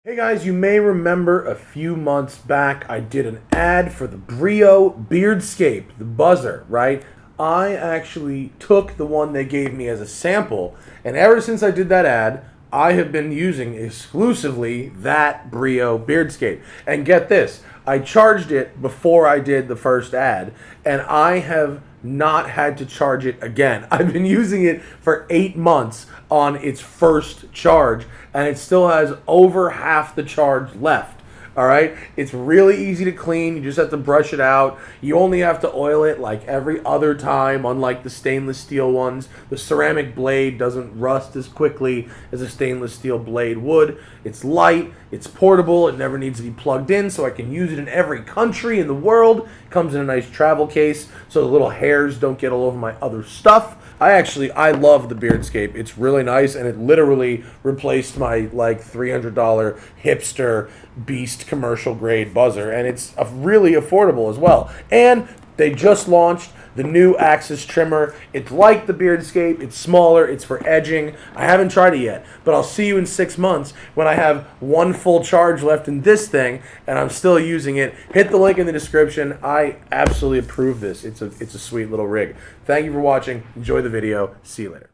Hey guys, you may remember a few months back I did an ad for the Brio Beardscape, the buzzer, right? I actually took the one they gave me as a sample, and ever since I did that ad, I have been using exclusively that Brio Beardscape. And get this, I charged it before I did the first ad, and I have not had to charge it again. I've been using it for 8 months on its first charge, and it still has over half the charge left. All right, it's really easy to clean. You just have to brush it out. You only have to oil it like every other time, unlike the stainless steel ones. The ceramic blade doesn't rust as quickly as a stainless steel blade would. It's light, it's portable, it never needs to be plugged in, so I can use it in every country in the world. It comes in a nice travel case, so the little hairs don't get all over my other stuff. I love the Beardscape. It's really nice, and it literally replaced my like $300 hipster beast commercial grade buzzer, and it's really affordable as well. And they just launched the new Axis trimmer. It's like the Beardscape. It's smaller. It's for edging. I haven't tried it yet, but I'll see you in 6 months when I have one full charge left in this thing and I'm still using it. Hit the link in the description. I absolutely approve this. It's a sweet little rig. Thank you for watching. Enjoy the video. See you later.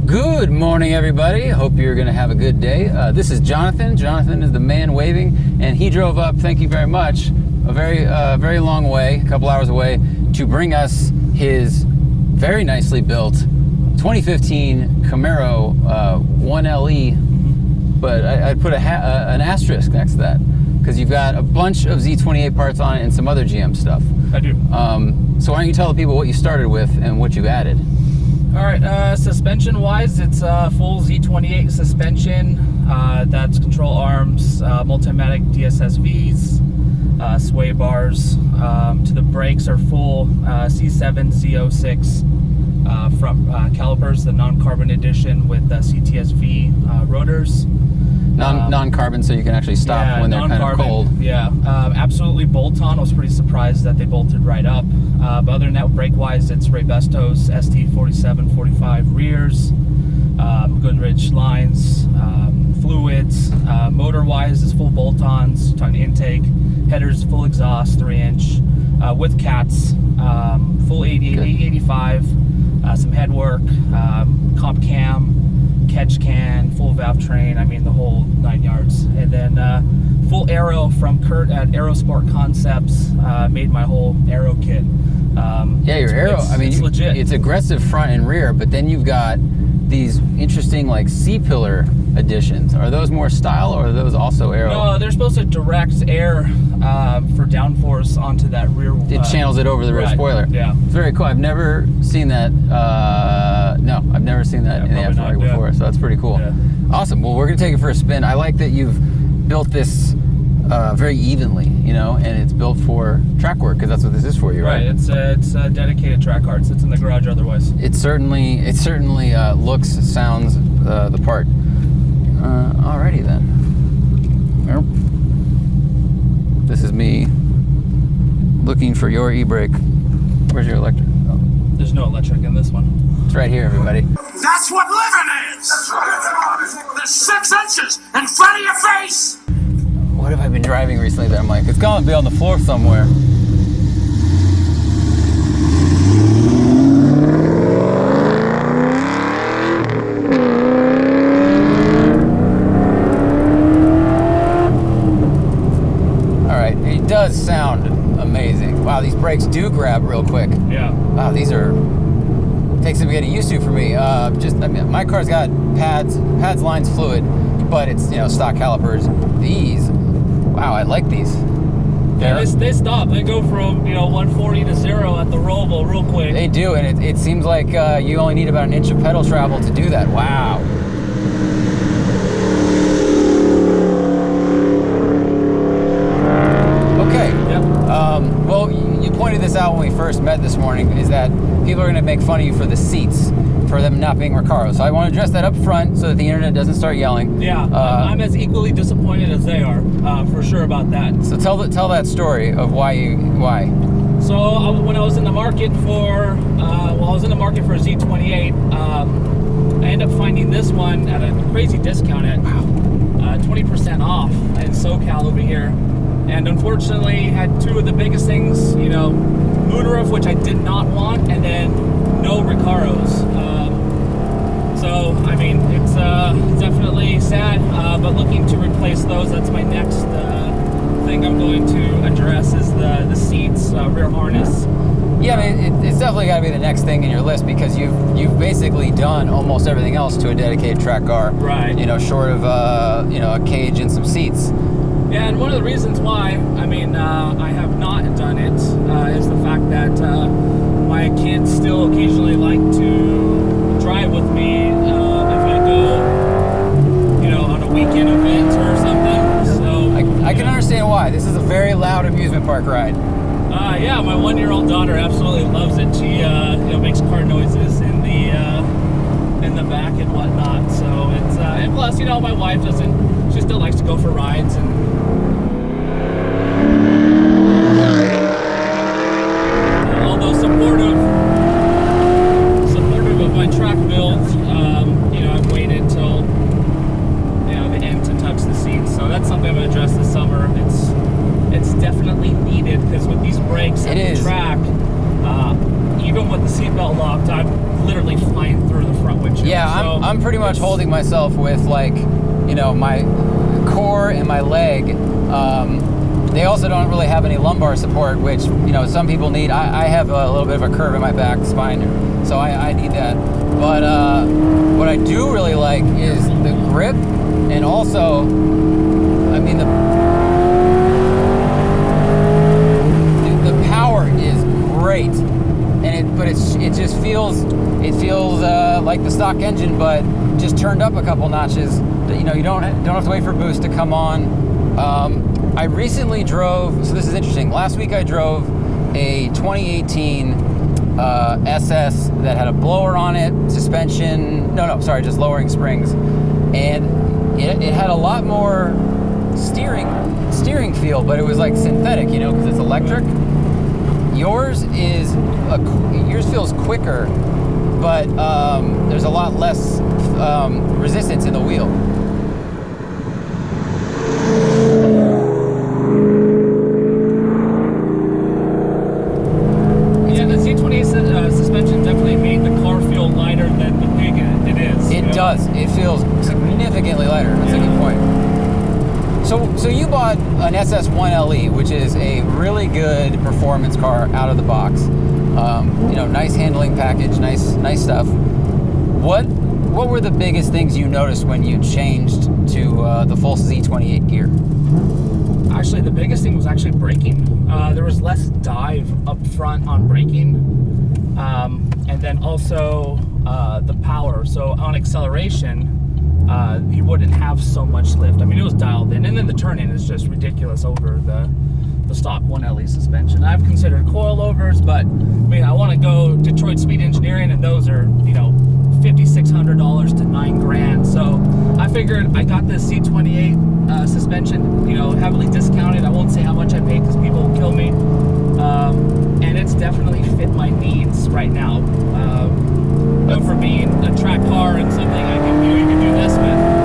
Good morning, everybody. Hope you're going to have a good day. This is Jonathan. Jonathan is the man waving, and he drove up, thank you very much, a very long way, a couple hours away, to bring us his very nicely built 2015 Camaro 1LE, but I'd put an asterisk next to that, because you've got a bunch of Z28 parts on it and some other GM stuff. I do. So why don't you tell the people what you started with and what you've added? All right, suspension-wise, it's a full Z28 suspension. That's control arms, Multimatic DSSVs, sway bars. To the brakes are full C7 Z06 front calipers, the non-carbon edition with CTSV rotors. Non-carbon, so you can actually stop when they're kind of cold. Yeah, absolutely bolt-on. I was pretty surprised that they bolted right up. But other than that, brake-wise, it's Raybestos ST47, 45 rears, Goodrich lines, fluids. Motor-wise, it's full bolt-ons, talking intake. Headers, full exhaust, 3-inch, with cats, full 85, some headwork, comp cam, catch can, full valve train, I mean the whole 9 yards. And then full aero from Kurt at Aero Sport Concepts, made my whole aero kit. Yeah, your aero, I mean, it's legit. It's aggressive front and rear, but then you've got these interesting like C-pillar additions. Are those more style, or are those also aero? No, they're supposed to direct air for downforce onto that rear. It channels it over the rear spoiler. Yeah. It's very cool. I've never seen that. No, I've never seen that in the aftermarket before, so that's pretty cool. Yeah. Awesome. Well, we're going to take it for a spin. I like that you've built this very evenly, you know, and it's built for track work, because that's what this is for you, right? Right. It's a dedicated track car. It sits in the garage otherwise. It certainly looks, sounds the part. Alrighty then. This is me looking for your e-brake. Where's your electric? Oh. There's no electric in this one. It's right here, everybody. That's what living is! There's 6 inches in front of your face! What have I been driving recently that I'm like, it's gonna be on the floor somewhere. Alright, it does sound amazing. Wow, these brakes do grab real quick. Yeah. Wow, these are, takes some getting used to for me. I mean, my car's got pads, lines, fluid, but it's, you know, stock calipers. These, wow, I like these. Yeah, they stop. They go from, you know, 140 to 0 at the roval real quick. They do, and it seems like you only need about 1 inch of pedal travel to do that. Wow. Okay. Yep. Well, you pointed this out when we first met this morning, is that people are going to make fun of you for the seats, for them not being Recaro. So I want to address that up front so that the internet doesn't start yelling. Yeah, I'm as equally disappointed as they are, for sure about that. So tell that story of why. So when I was in the market for, a Z28, Z28. I ended up finding this one at a crazy discount at 20% off in SoCal over here. And unfortunately had two of the biggest things, you know, moonroof, which I did not want, and then no Recaros. So, I mean, it's definitely sad, but looking to replace those. That's my next thing I'm going to address is the seats, rear harness. Yeah, I mean, it's definitely got to be the next thing in your list because you've basically done almost everything else to a dedicated track car. Right. You know, short of you know, a cage and some seats. Yeah, and one of the reasons why, I mean, I have not done it is the fact that my kids still occasionally like to drive with me if I go, you know, on a weekend event or something. So I can understand why. This is a very loud amusement park ride. Yeah, my 1-year-old daughter absolutely loves it. She you know, makes car noises in the back and whatnot. So it's and plus, you know, my wife doesn't. She still likes to go for rides and. Although supportive of my track build, you know, I've waited till, you know, the end to touch the seats. So that's something I'm gonna address this summer. It's definitely needed because with these brakes and the track, even with the seatbelt locked, I'm literally flying through the front windshield. Yeah, so I'm pretty much holding myself with, like, you know, my core and my leg. They also don't really have any lumbar support, which, you know, some people need. I have a little bit of a curve in my back spine, so I need that. But what I do really like is the grip, and also, I mean, the power is great, and it just feels like the stock engine, but just turned up a couple notches. You know, you don't have to wait for boost to come on. I recently drove, so this is interesting. Last week I drove a 2018 SS that had a blower on it, suspension, just lowering springs, and it had a lot more steering feel, but it was like synthetic, you know, because it's electric. Yours feels quicker, but there's a lot less resistance in the wheel. Yeah, the Z28 suspension definitely made the car feel lighter than the big it is. It does. It feels significantly lighter. That's a good point. So you bought an SS1LE, which is a really good performance car out of the box. You know, nice handling package, nice stuff. What were the biggest things you noticed when you changed to the full Z28 gear? Actually, the biggest thing was actually braking. There was less dive up front on braking, and then also the power. So on acceleration, you wouldn't have so much lift. I mean, it was dialed in, and then the turn-in is just ridiculous over the stock 1LE suspension. I've considered coilovers, but I mean, I want to go Detroit Speed Engineering, and those are, you know, $5,600 to $9,000. So I figured I got this Z28 suspension, you know, heavily discounted. I won't say how much I paid because people will kill me. And it's definitely fit my needs right now. You know, for being a track car and something I can do, you can do this with.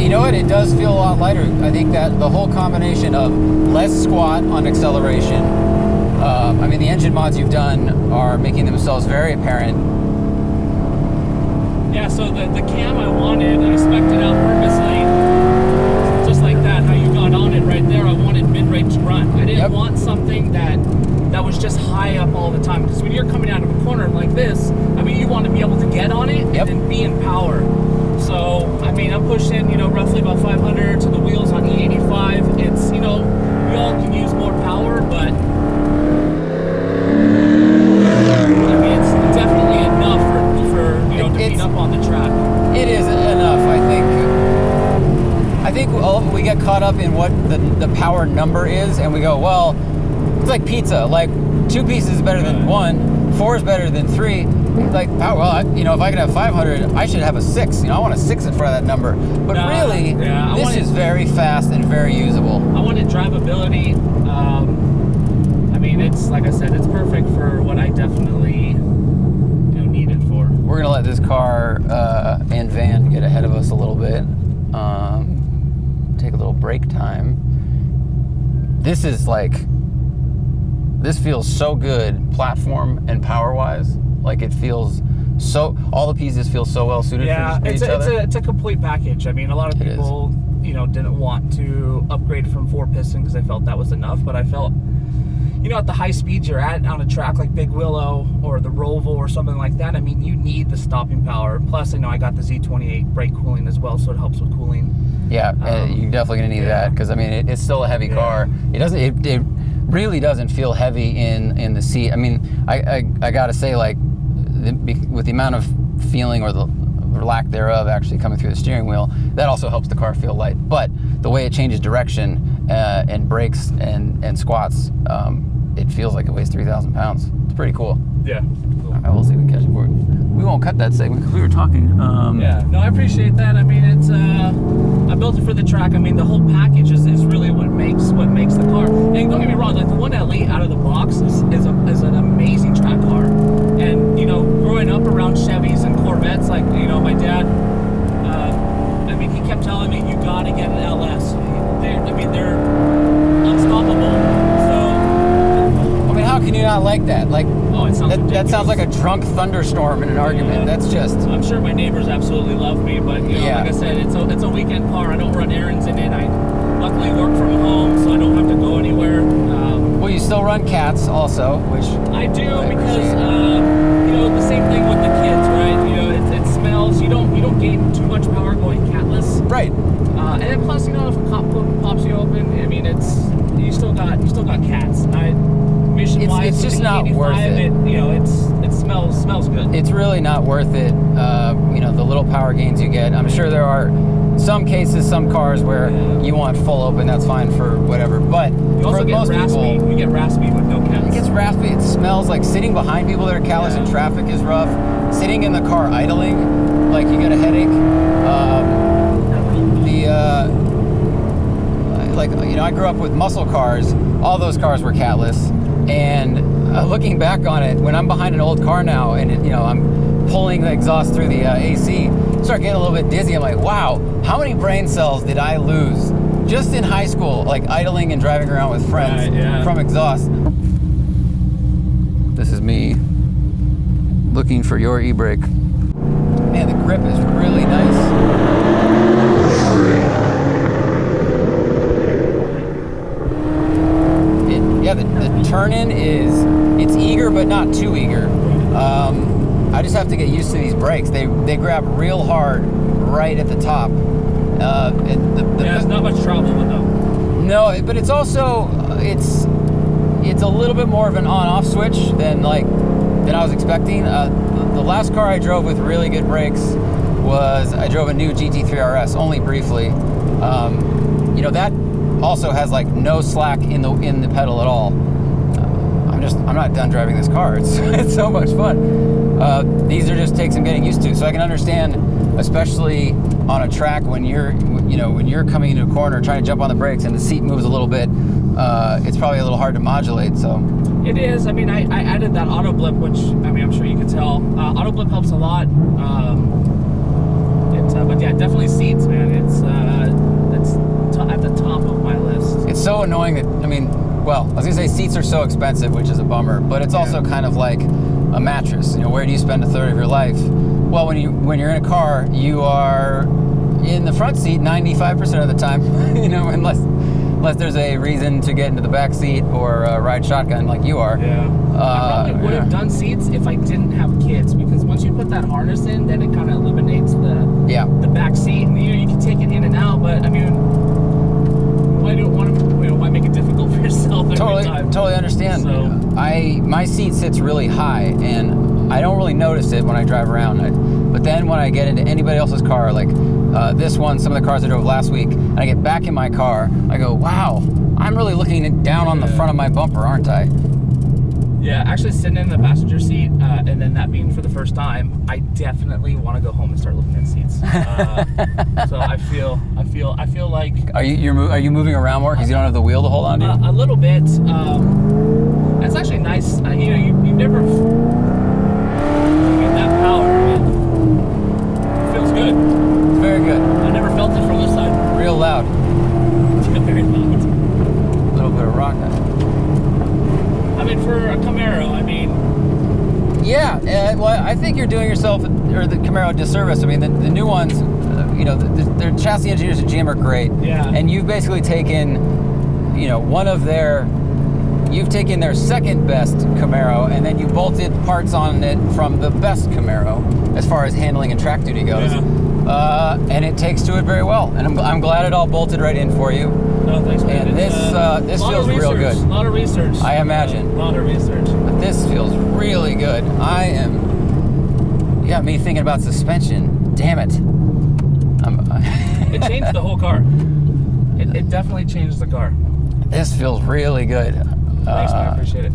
You know what? It does feel a lot lighter. I think that the whole combination of less squat on acceleration. I mean, the engine mods you've done are making themselves very apparent. Yeah, so the cam I wanted, I spec'd it out purposely, just like that, how you got on it right there. I wanted mid-range front. I didn't want something that was just high up all the time, because when you're coming out of a corner like this, I mean, you want to be able to get on it and be in power. So, I mean, I'm pushing, you know, roughly about 500 to the wheels on E85. It's, you know, we all can use more power, but I mean, it's definitely enough for you know, to beat up on the track. It is enough, I think we get caught up in what the power number is, and we go, well, it's like pizza. Like 2 pieces is better than 1, 4 is better than 3. Like, oh, well, you know, if I could have 500, I should have a 6. You know, I want a 6 in front of that number. But really, this is very fast and very usable. I wanted drivability. like I said, it's perfect for what I definitely need it for. We're gonna let this car and van get ahead of us a little bit. Take a little break time. This feels so good, platform and power wise. Like it feels so. All the pieces feel so well suited for each other. It's a complete package. I mean, a lot of people, didn't want to upgrade from 4-piston because they felt that was enough. But I felt, at the high speeds you're at on a track like Big Willow or the Roval or something like that, I mean, you need the stopping power. Plus, I got the Z28 brake cooling as well, so it helps with cooling. Yeah, you're definitely gonna need that because I mean, it's still a heavy car. It really doesn't feel heavy in the seat. I mean, I gotta say, like, with the amount of feeling or lack thereof actually coming through the steering wheel, that also helps the car feel light. But the way it changes direction and brakes and squats, it feels like it weighs 3,000 pounds. It's pretty cool. Yeah. Cool. All right, we'll see if we can catch it for it. We won't cut that segment because we were talking. Yeah, no, I appreciate that. I mean, it's I built it for the track. I mean, the whole package is really what makes the car. And don't get me wrong, like the 1LE out of the box is an amazing track car. And growing up around Chevys and Corvettes, like my dad, I mean, he kept telling me you gotta get an LS. They're unstoppable. So, I mean, how can you not like that? Like, it sounds that sounds like a drunk thunderstorm in an argument. That's just. I'm sure my neighbors absolutely love me, but like I said, it's a weekend car. I don't run errands in it. I luckily work from home, so I don't have to go anywhere. Well, you still run cats also, which I do because the same thing with the kids, right? It smells. You don't gain too much power going catless, right? And then plus, if a cop pops you open, I mean, you still got cats. It's just not worth it. It smells good. It's really not worth it. The little power gains you get. I'm sure there are some cases, some cars where you want full open. That's fine for whatever. But for most people, you get raspy with no cats. It gets raspy. It smells like sitting behind people that are callous in traffic is rough. Sitting in the car idling, like you get a headache. I grew up with muscle cars. All those cars were catless. And looking back on it, when I'm behind an old car now and I'm pulling the exhaust through the AC, start getting a little bit dizzy. I'm like, wow, how many brain cells did I lose just in high school, like idling and driving around with friends from exhaust? This is me looking for your e-brake. Man, the grip is really nice. The turn-in it's eager, but not too eager. I just have to get used to these brakes. They grab real hard right at the top. There's not much trouble with them. No, but it's also it's a little bit more of an on-off switch than I was expecting. The last car I drove with really good brakes was I drove a new GT3 RS, only briefly. That also has like no slack in the pedal at all. I'm not done driving this car. It's so much fun. These are just take some getting used to. So I can understand, especially on a track when you're coming into a corner trying to jump on the brakes and the seat moves a little bit. It's probably a little hard to modulate. So it is. I mean, I added that auto blip, which I'm sure you can tell. Auto blip helps a lot. But yeah, definitely seats, man. It's at the top of my list. It's so annoying that I was gonna say seats are so expensive, which is a bummer, but it's also kind of like a mattress. Where do you spend a third of your life? Well, when you're in a car, you are in the front seat 95% of the time. Unless there's a reason to get into the back seat or ride shotgun like you are. Yeah. I probably would have done seats if I didn't have kids, because once you put that harness in, then it kind of eliminates the back seat. And, you can take it in and out, but why make it difficult for yourself every time? Totally understand. So. My seat sits really high, and I don't really notice it when I drive around. But then when I get into anybody else's car, like this one, some of the cars I drove last week, and I get back in my car, I go, wow, I'm really looking down on the front of my bumper, aren't I? Yeah, actually sitting in the passenger seat, and then that being for the first time, I definitely want to go home and start looking at seats. So I feel like. Are you moving around more because you don't have the wheel to hold on to? A little bit. It's actually nice. ride for a Camaro. I mean, yeah. Well, I think you're doing yourself or the Camaro a disservice. I mean, the new ones, you know, their chassis engineers at GM are great. Yeah. And you've basically taken, you know, you've taken their second best Camaro, and then you bolted parts on it from the best Camaro as far as handling and track duty goes. Yeah. And it takes to it very well. And I'm glad it all bolted right in for you. No, thanks, man. And this feels real good. A lot of research. I imagine. A lot of research. But this feels really good. You got me thinking about suspension. Damn it. It changed the whole car. It definitely changed the car. This feels really good. Thanks, man. I appreciate it.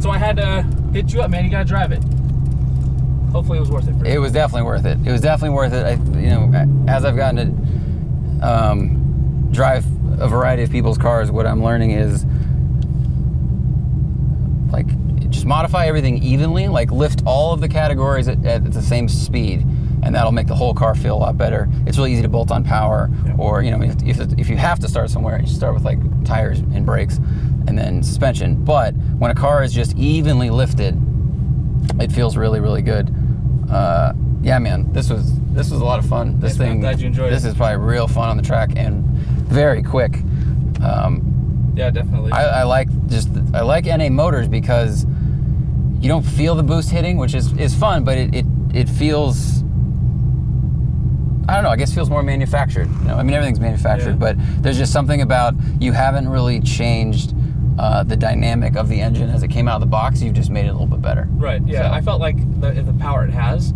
So I had to hit you up, man. You gotta drive it. Hopefully, it was worth it for you. It was definitely worth it. It was definitely worth it. You know, as I've gotten to drive a variety of people's cars, what I'm learning is like just modify everything evenly. Like lift all of the categories at the same speed, and that'll make the whole car feel a lot better. It's really easy to bolt on power, or you know, if you have to start somewhere, you start with like tires and brakes, and then suspension. But when a car is just evenly lifted, it feels really, really good. Yeah, man, this was a lot of fun. This thing, I'm glad you enjoyed it. This is probably real fun on the track and very quick. Yeah, definitely. I like NA motors because you don't feel the boost hitting, which is fun, but it feels, I don't know, I guess it feels more manufactured. You know, I mean, everything's manufactured, but there's just something about you haven't really changed the dynamic of the engine as it came out of the box. You've just made it a little bit better. Right, yeah. So, I felt like the power it has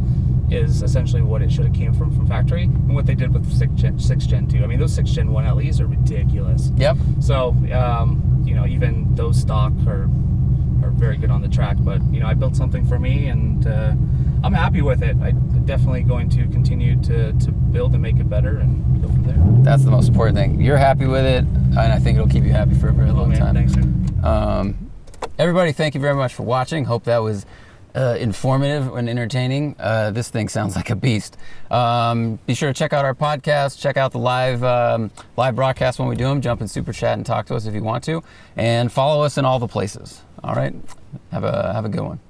is essentially what it should have came from factory, and what they did with 6th Gen 2. I mean, those 6th Gen 1 LEs are ridiculous. Yep. So, you know, even those stock are very good on the track, but, you know, I built something for me, and I'm happy with it. I'm definitely going to continue to build and make it better and go from there. That's the most important thing. You're happy with it, and I think it'll keep you happy for a very long time. Thanks, man. Everybody, thank you very much for watching. Hope that was informative and entertaining. This thing sounds like a beast. Be sure to check out our podcast, check out the live broadcast when we do them, jump in Super Chat and talk to us if you want to, and follow us in all the places. All right, have a good one.